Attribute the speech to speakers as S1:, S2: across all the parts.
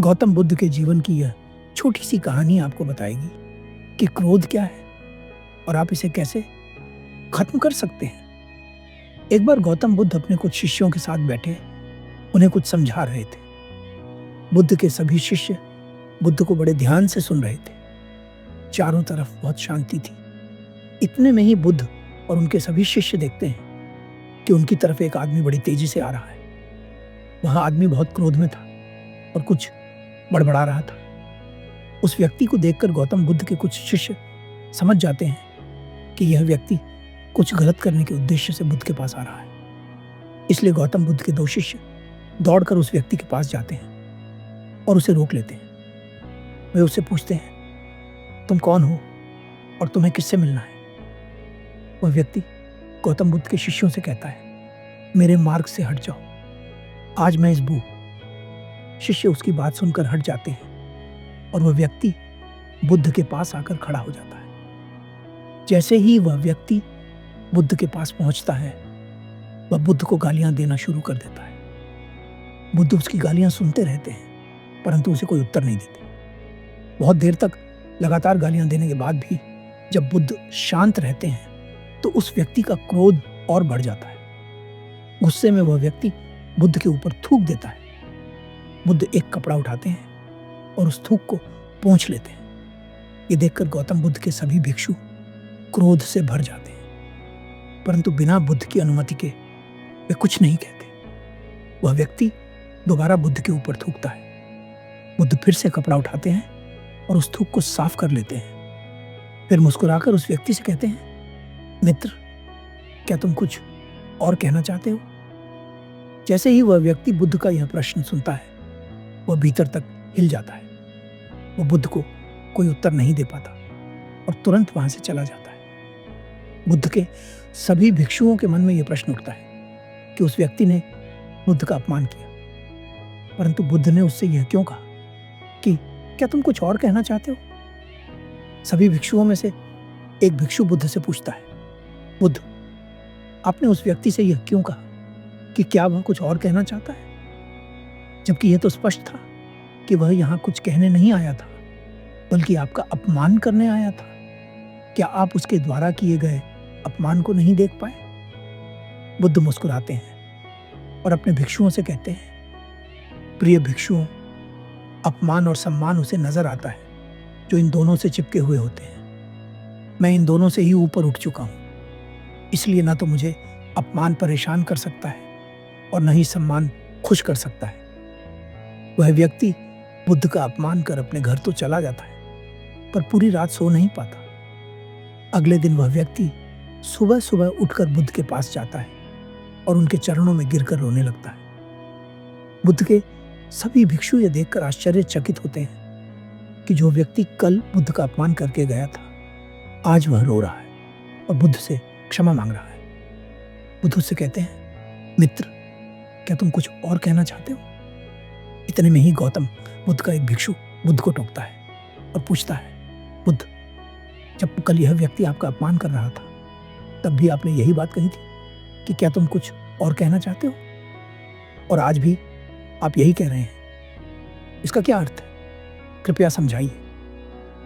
S1: गौतम बुद्ध के जीवन की यह छोटी सी कहानी आपको बताएगी कि क्रोध क्या है और आप इसे कैसे खत्म कर सकते हैं। एक बार गौतम बुद्ध अपने कुछ शिष्यों के साथ बैठे उन्हें कुछ समझा रहे थे। बुद्ध के सभी शिष्य बुद्ध को बड़े ध्यान से सुन रहे थे। चारों तरफ बहुत शांति थी। इतने में ही बुद्ध और उनके सभी शिष्य देखते हैं कि उनकी तरफ एक आदमी बड़ी तेजी से आ रहा है। वह आदमी बहुत क्रोध में था और कुछ बड़बड़ा रहा था। उस व्यक्ति को देखकर गौतम बुद्ध के कुछ शिष्य समझ जाते हैं कि यह व्यक्ति कुछ गलत करने के उद्देश्य से बुद्ध के पास आ रहा है। इसलिए गौतम बुद्ध के दो शिष्य दौड़कर उस व्यक्ति के पास जाते हैं और उसे रोक लेते हैं। वे उससे पूछते हैं, तुम कौन हो और तुम्हें किससे मिलना है? वह व्यक्ति गौतम बुद्ध के शिष्यों से कहता है, मेरे मार्ग से हट जाओ, आज मैं इस बू। शिष्य उसकी बात सुनकर हट जाते हैं और वह व्यक्ति बुद्ध के पास आकर खड़ा हो जाता है। जैसे ही वह व्यक्ति बुद्ध के पास पहुंचता है, वह बुद्ध को गालियां देना शुरू कर देता है। बुद्ध उसकी गालियां सुनते रहते हैं, परंतु उसे कोई उत्तर नहीं देते। बहुत देर तक लगातार गालियां देने के बाद भी जब बुद्ध शांत रहते हैं, तो उस व्यक्ति का क्रोध और बढ़ जाता है। गुस्से में वह व्यक्ति बुद्ध के ऊपर थूक देता है। बुद्ध एक कपड़ा उठाते हैं और उस थूक को पोंछ लेते हैं। ये देखकर गौतम बुद्ध के सभी भिक्षु क्रोध से भर जाते हैं, परंतु बिना बुद्ध की अनुमति के वे कुछ नहीं कहते। वह व्यक्ति दोबारा बुद्ध के ऊपर थूकता है। बुद्ध फिर से कपड़ा उठाते हैं और उस थूक को साफ कर लेते हैं। फिर मुस्कुराकर उस व्यक्ति से कहते हैं, मित्र, क्या तुम कुछ और कहना चाहते हो? जैसे ही वह व्यक्ति बुद्ध का यह प्रश्न सुनता है, वह भीतर तक हिल जाता है। वह बुद्ध को कोई उत्तर नहीं दे पाता और तुरंत वहां से चला जाता है। बुद्ध के सभी भिक्षुओं के मन में यह प्रश्न उठता है कि उस व्यक्ति ने बुद्ध का अपमान किया, परंतु बुद्ध ने उससे यह क्यों कहा कि क्या तुम कुछ और कहना चाहते हो? सभी भिक्षुओं में से एक भिक्षु बुद्ध से पूछता है, बुद्ध, आपने उस व्यक्ति से यह क्यों कहा कि क्या वह कुछ और कहना चाहता है, जबकि यह तो स्पष्ट था कि वह यहां कुछ कहने नहीं आया था, बल्कि आपका अपमान करने आया था। क्या आप उसके द्वारा किए गए अपमान को नहीं देख पाए? बुद्ध मुस्कुराते हैं और अपने भिक्षुओं से कहते हैं, प्रिय भिक्षुओं, अपमान और सम्मान उसे नजर आता है जो इन दोनों से चिपके हुए होते हैं। मैं इन दोनों से ही ऊपर उठ चुका हूं, इसलिए ना तो मुझे अपमान परेशान कर सकता है और न ही सम्मान खुश कर सकता है। वह व्यक्ति बुद्ध का अपमान कर अपने घर तो चला जाता है, पर पूरी रात सो नहीं पाता। अगले दिन वह व्यक्ति सुबह सुबह उठकर बुद्ध के पास जाता है और उनके चरणों में गिरकर रोने लगता है। बुद्ध के सभी भिक्षु यह देखकर आश्चर्यचकित होते हैं कि जो व्यक्ति कल बुद्ध का अपमान करके गया था, आज वह रो रहा है और बुद्ध से क्षमा मांग रहा है। बुद्ध उससे कहते हैं, मित्र, क्या तुम कुछ और कहना चाहते हो? इतने में ही गौतम बुद्ध का एक भिक्षु बुद्ध को टोकता है और पूछता है, बुद्ध, जब कल यह व्यक्ति आपका अपमान कर रहा था, तब भी आपने यही बात कही थी कि क्या तुम कुछ और कहना चाहते हो, और आज भी आप यही कह रहे हैं। इसका क्या अर्थ है? कृपया समझाइए।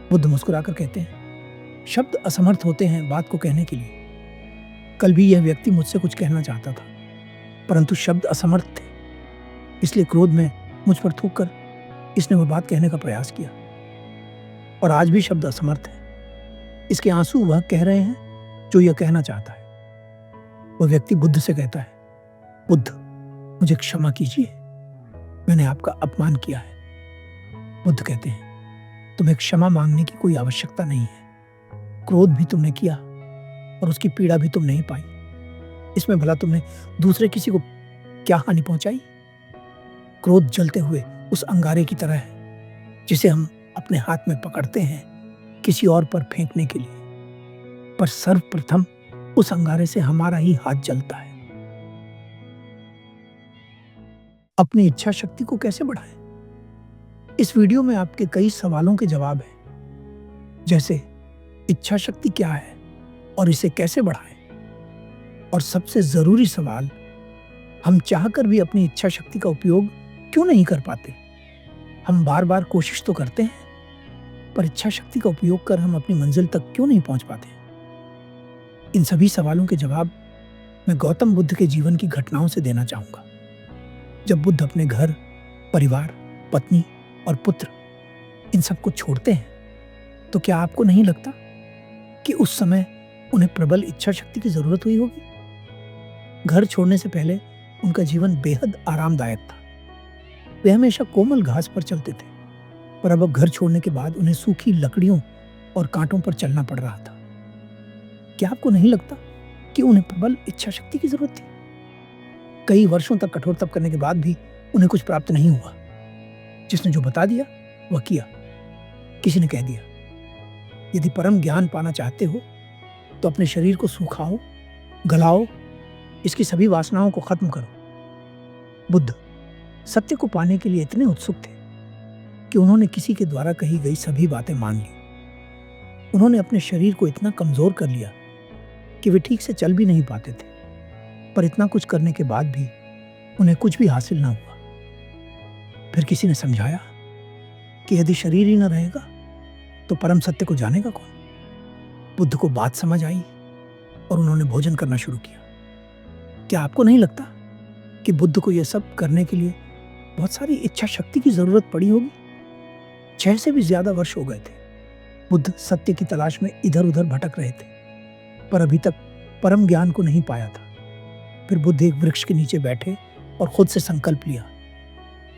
S1: बुद्ध मुस्कुराकर कहते हैं, शब्द असमर्थ होते हैं बात को कहने के लिए। कल भी यह व्यक्ति मुझसे कुछ कहना चाहता था, परंतु शब्द असमर्थ थे, इसलिए क्रोध में मुझ पर थूककर इसने वह बात कहने का प्रयास किया। और आज भी शब्द असमर्थ है। इसके आंसू वह कह रहे हैं जो यह कहना चाहता है। वह व्यक्ति बुद्ध से कहता है, बुद्ध, मुझे क्षमा कीजिए, मैंने आपका अपमान किया है। बुद्ध कहते हैं, तुम्हें क्षमा मांगने की कोई आवश्यकता नहीं है। क्रोध भी तुमने किया और उसकी पीड़ा भी तुम नहीं पाई। इसमें भला तुमने दूसरे किसी को क्या हानि पहुंचाई? क्रोध जलते हुए उस अंगारे की तरह है जिसे हम अपने हाथ में पकड़ते हैं किसी और पर फेंकने के लिए, पर सर्वप्रथम उस अंगारे से हमारा ही हाथ जलता है। अपनी इच्छा शक्ति को कैसे बढ़ाएं? इस वीडियो में आपके कई सवालों के जवाब हैं, जैसे इच्छा शक्ति क्या है और इसे कैसे बढ़ाएं, और सबसे जरूरी सवाल, हम चाहकर भी अपनी इच्छा शक्ति का उपयोग क्यों नहीं कर पाते? हम बार बार कोशिश तो करते हैं, पर इच्छा शक्ति का उपयोग कर हम अपनी मंजिल तक क्यों नहीं पहुंच पाते? इन सभी सवालों के जवाब मैं गौतम बुद्ध के जीवन की घटनाओं से देना चाहूंगा। जब बुद्ध अपने घर, परिवार, पत्नी और पुत्र इन सबको छोड़ते हैं, तो क्या आपको नहीं लगता कि उस समय उन्हें प्रबल इच्छा शक्ति की जरूरत हुई होगी? घर छोड़ने से पहले उनका जीवन बेहद आरामदायक था। वे हमेशा कोमल घास पर चलते थे, पर अब घर छोड़ने के बाद उन्हें सूखी लकड़ियों और कांटों पर चलना पड़ रहा था। क्या आपको नहीं लगता कि उन्हें प्रबल इच्छा शक्ति की जरूरत थी? कई वर्षों तक कठोर तप करने के बाद भी उन्हें कुछ प्राप्त नहीं हुआ। जिसने जो बता दिया वह किया। किसी ने कह दिया, यदि परम ज्ञान पाना चाहते हो तो अपने शरीर को सुखाओ, गलाओ, इसकी सभी वासनाओं को खत्म करो। बुद्ध सत्य को पाने के लिए इतने उत्सुक थे कि उन्होंने किसी के द्वारा कही गई सभी बातें मान ली। उन्होंने अपने शरीर को इतना कमजोर कर लिया कि वे ठीक से चल भी नहीं पाते थे, पर इतना कुछ करने के बाद भी उन्हें कुछ भी हासिल ना हुआ। फिर किसी ने समझाया कि यदि शरीर ही न रहेगा तो परम सत्य को जानेगा कौन? बुद्ध को बात समझ आई और उन्होंने भोजन करना शुरू किया। क्या आपको नहीं लगता कि बुद्ध को यह सब करने के लिए बहुत सारी इच्छा शक्ति की जरूरत पड़ी होगी? 6 से भी ज्यादा वर्ष हो गए थे बुद्ध सत्य की तलाश में इधर उधर भटक रहे थे, पर अभी तक परम ज्ञान को नहीं पाया था। फिर बुद्ध एक वृक्ष के नीचे बैठे और खुद से संकल्प लिया,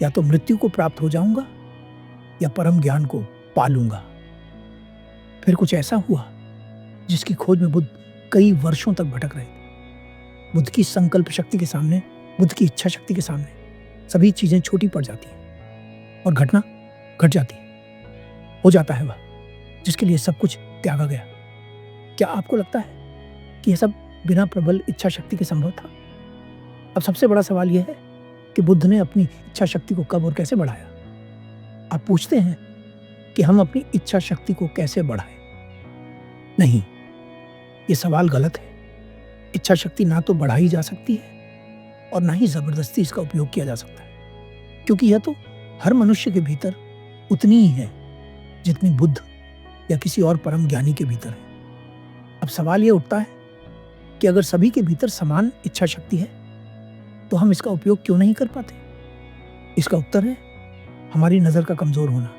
S1: या तो मृत्यु को प्राप्त हो जाऊंगा या परम ज्ञान को पालूंगा। फिर कुछ ऐसा हुआ जिसकी खोज में बुद्ध कई वर्षों तक भटक रहे थे। बुद्ध की संकल्प शक्ति के सामने, बुद्ध की इच्छा शक्ति के सामने सभी चीजें छोटी पड़ जाती हैं और घटना घट जाती है। हो जाता है वह जिसके लिए सब कुछ त्यागा गया। क्या आपको लगता है कि यह सब बिना प्रबल इच्छा शक्ति के संभव था? अब सबसे बड़ा सवाल यह है कि बुद्ध ने अपनी इच्छा शक्ति को कब और कैसे बढ़ाया? आप पूछते हैं कि हम अपनी इच्छा शक्ति को कैसे बढ़ाएं? नहीं, यह सवाल गलत है। इच्छा शक्ति ना तो बढ़ाई जा सकती है और ना ही जबरदस्ती इसका उपयोग किया जा सकता है, क्योंकि यह तो हर मनुष्य के भीतर उतनी ही है जितनी बुद्ध या किसी और परम ज्ञानी के भीतर है। अब सवाल यह उठता है कि अगर सभी के भीतर समान इच्छा शक्ति है तो हम इसका उपयोग क्यों नहीं कर पाते? इसका उत्तर है हमारी नजर का कमजोर होना।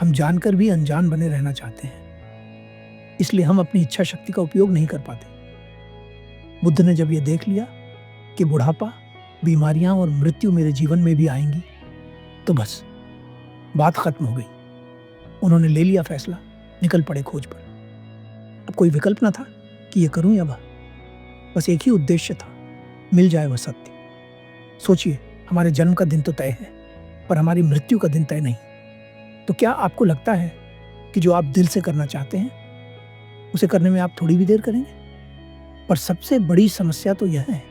S1: हम जानकर भी अनजान बने रहना चाहते हैं, इसलिए हम अपनी इच्छा शक्ति का उपयोग नहीं कर पाते। बुद्ध ने जब यह देख लिया कि बुढ़ापा, बीमारियां और मृत्यु मेरे जीवन में भी आएंगी, तो बस बात खत्म हो गई। उन्होंने ले लिया फैसला, निकल पड़े खोज पर। अब कोई विकल्प ना था कि यह करूं या वह। बस एक ही उद्देश्य था, मिल जाए वह सत्य। सोचिए, हमारे जन्म का दिन तो तय है, पर हमारी मृत्यु का दिन तय नहीं। तो क्या आपको लगता है कि जो आप दिल से करना चाहते हैं उसे करने में आप थोड़ी भी देर करेंगे? पर सबसे बड़ी समस्या तो यह है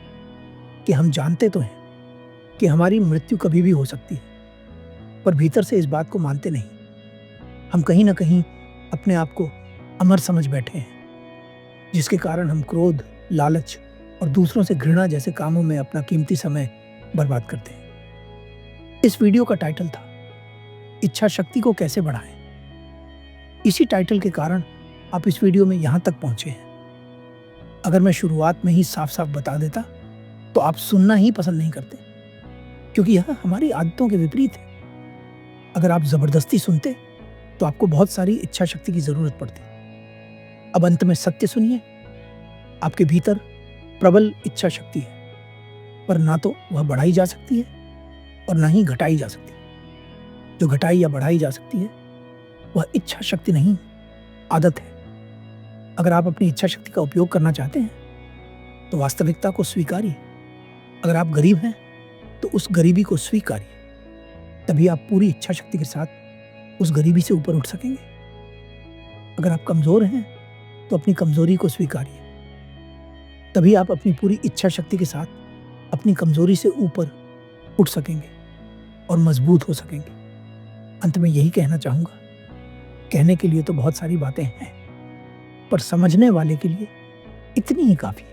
S1: कि हम जानते तो हैं कि हमारी मृत्यु कभी भी हो सकती है, पर भीतर से इस बात को मानते नहीं। हम कहीं ना कहीं अपने आप को अमर समझ बैठे हैं, जिसके कारण हम क्रोध, लालच और दूसरों से घृणा जैसे कामों में अपना कीमती समय बर्बाद करते हैं। इस वीडियो का टाइटल था इच्छा शक्ति को कैसे बढ़ाएं। इसी टाइटल के कारण आप इस वीडियो में यहां तक पहुंचे हैं। अगर मैं शुरुआत में ही साफ साफ बता देता तो आप सुनना ही पसंद नहीं करते, क्योंकि यह हमारी आदतों के विपरीत है। अगर आप जबरदस्ती सुनते तो आपको बहुत सारी इच्छा शक्ति की जरूरत पड़ती। अब अंत में सत्य सुनिए, आपके भीतर प्रबल इच्छा शक्ति है, पर ना तो वह बढ़ाई जा सकती है और ना ही घटाई जा सकती। जो घटाई या बढ़ाई जा सकती है वह इच्छा शक्ति नहीं, आदत है। अगर आप अपनी इच्छा शक्ति का उपयोग करना चाहते हैं तो वास्तविकता को स्वीकारिए। अगर आप गरीब हैं तो उस गरीबी को स्वीकारिए, तभी आप पूरी इच्छा शक्ति के साथ उस गरीबी से ऊपर उठ सकेंगे। अगर आप कमजोर हैं तो अपनी कमजोरी को स्वीकारिए, तभी आप अपनी पूरी इच्छा शक्ति के साथ अपनी कमजोरी से ऊपर उठ सकेंगे और मजबूत हो सकेंगे। अंत में यही कहना चाहूंगा, कहने के लिए तो बहुत सारी बातें हैं, पर समझने वाले के लिए इतनी ही काफी है।